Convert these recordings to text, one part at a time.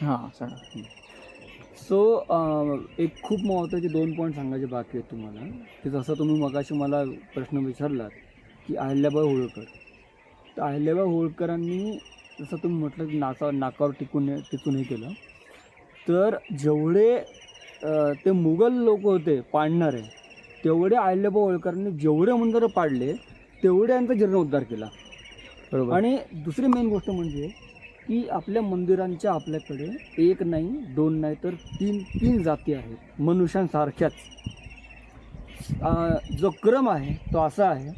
हां सांगा. सो एक खूप महत्त्वाचे 2 पॉईंट सांगायचे बाकी आहेत तुम्हाला, की जसं तुम्ही मगाशी मला प्रश्न विचारलात की अहिल्याबाई होळकर. तर अहिल्याबाई होळकरांनी जसं तुम्ही म्हटलं की नाकावर टिचून हे केलं. तर जेवढे ते मुघल लोक होते पाडणारे, तेवढे अहिल्याबाई होळकरांनी जेवढे मंदिरं पाडले तेवढे यांचा जीर्णोद्धार केला. बरोबर. आणि दुसरी मेन गोष्ट म्हणजे की आपल्या मंदिरांच्या आपल्याकडे 1 नाही 2 नाही तर 3 जाती आहेत मनुष्यांसारख्याच. जो क्रम आहे तो असा आहे.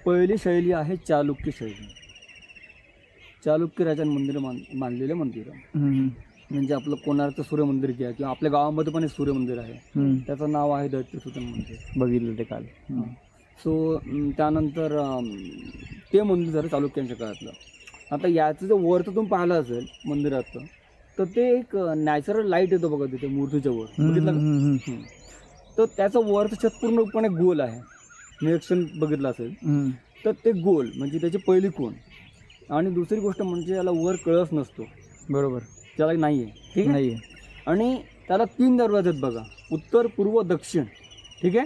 पहिली शैली आहे चालुक्य शैली. चालुक्य राजांनी मंदिरं बांधलेले मंदिरं, म्हणजे आपलं कोणार्कचं सूर्यमंदिर घ्या किंवा आपल्या गावामध्ये पण एक सूर्यमंदिर आहे, त्याचं नाव आहे दैत्यसूतन मंदिर. बघितलं ते काल. सो त्यानंतर ते मंदिर झालं चालुक्यांच्या काळातलं. आता याचं जर वरचं तुम्ही पाहिलं असेल मंदिराचं, तर ते एक नॅचरल लाईट येतो बघा तिथे मूर्तीच्या वर, बघितलं का? तर त्याचं वरचं छत पूर्णपणे गोल आहे. निरीक्षण बघितलं असेल तर ते गोल म्हणजे त्याची पहिली कोण. आणि दुसरी गोष्ट म्हणजे याला वर कळस नसतो. बरोबर. त्याला नाही आहे, ठीक आहे. नाही. आणि त्याला 3 दरवाजे आहेत बघा, उत्तर पूर्व दक्षिण, ठीक आहे.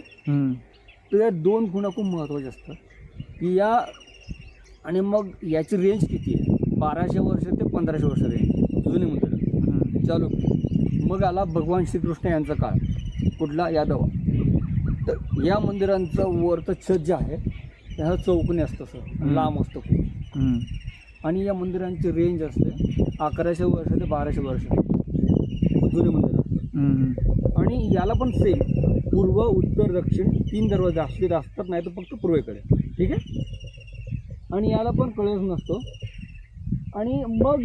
तर या 2 खुणा खूप महत्त्वाच्या असतात की या. आणि मग याची रेंज किती आहे? 1200 वर्ष ते 1500 वर्ष रेंज जुनी मंदिरं चालू. मग आला भगवान श्रीकृष्ण यांचा काळ, कुठला? यादव. तर या मंदिरांचं वरचं छत जे आहे त्याचं चौकोनी असतं, सर लांब असतं खूप. आणि या मंदिरांची रेंज असते 1100 वर्ष ते 1200 वर्ष जुने मंदिर असतं. आणि याला पण सेम पूर्व उत्तर दक्षिण 3 दरवाजे असतात, नाही तर फक्त पूर्वेकडे, ठीक आहे. आणि याला पण कळस नसतो. आणि मग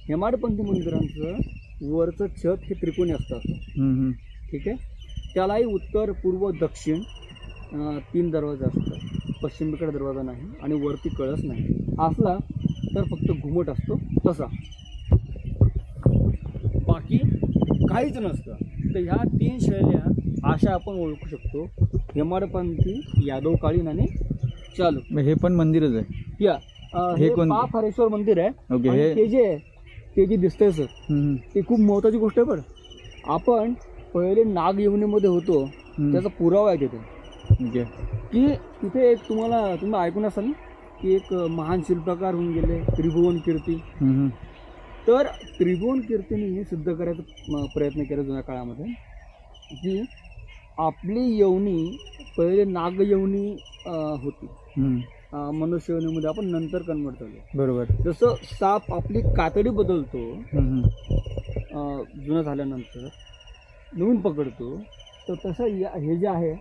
हेमाडपंथी मंदिरांचं वरचं छत हे त्रिकोणी असतं, ठीक आहे. त्यालाही उत्तर पूर्व दक्षिण 3 दरवाजे असतात, पश्चिमेकडे दरवाजा नाही आणि वरती कळस नाही. असला तर फक्त घुमट असतो तसा, बाकी काहीच नसतं. तर ह्या 3 शैल्या अशा आपण ओळखू शकतो: हेमाडपंथी, यादवकालीन आणि चालू. हे पण मंदिरच आहे. या हे पापहरेश्वर मंदिर आहे. आणि ते जे दिसतंय सर, ते खूप महत्त्वाची गोष्ट आहे बरं. आपण पहिले नागयमुनेमध्ये होतो त्याचा पुरावा आहे तिथे, की तिथे एक तुम्ही ऐकून असाल की एक महान शिल्पकार होऊन गेले त्रिभुवन कीर्ती. तर त्रिभुवन कीर्तीने हे सिद्ध करायचा प्रयत्न केला जुन्या काळामध्ये की आपली यवनी पहिले नागयवनी होती, मनुष्य योनीमध्ये आपण नंतर कन्वर्ट झालो. बरोबर. जसं साप आपली कातडी बदलतो जुनं झाल्यानंतर, नवीन पकडतो, तर तसं हे जे आहे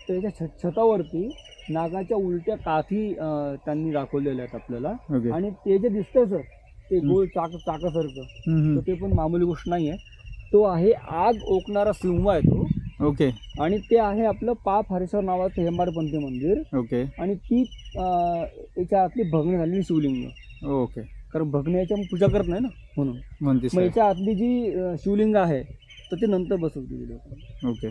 त्याच्या छतावरती नागाच्या उलट्या काठी त्यांनी दाखवलेल्या आहेत आपल्याला. आणि ते जे दिसतंय सर ते गोल चाकासारखं, तर ते पण मामूली गोष्ट नाही आहे. तो आहे आग ओकणारा सिंह आहे तो. ओके. आणि ते आहे आपलं पापहरेश्वर नावाचं हेमाडपंथी मंदिर. ओके. आणि ती याच्या आतली भग्न झालेली शिवलिंग. ओके. कारण भग्न याच्या पूजा करत नाही ना, म्हणून मग याच्या आतली जी शिवलिंग आहे तर ते नंतर बसवली लोक. ओके.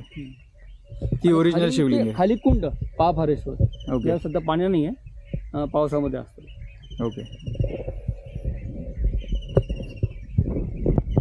ती ओरिजिनल शिवलिंग आहे. खाली कुंड पापहरेश्वर. ओके. सध्या पाणी नाही आहे, पावसामध्ये असतं. ओके.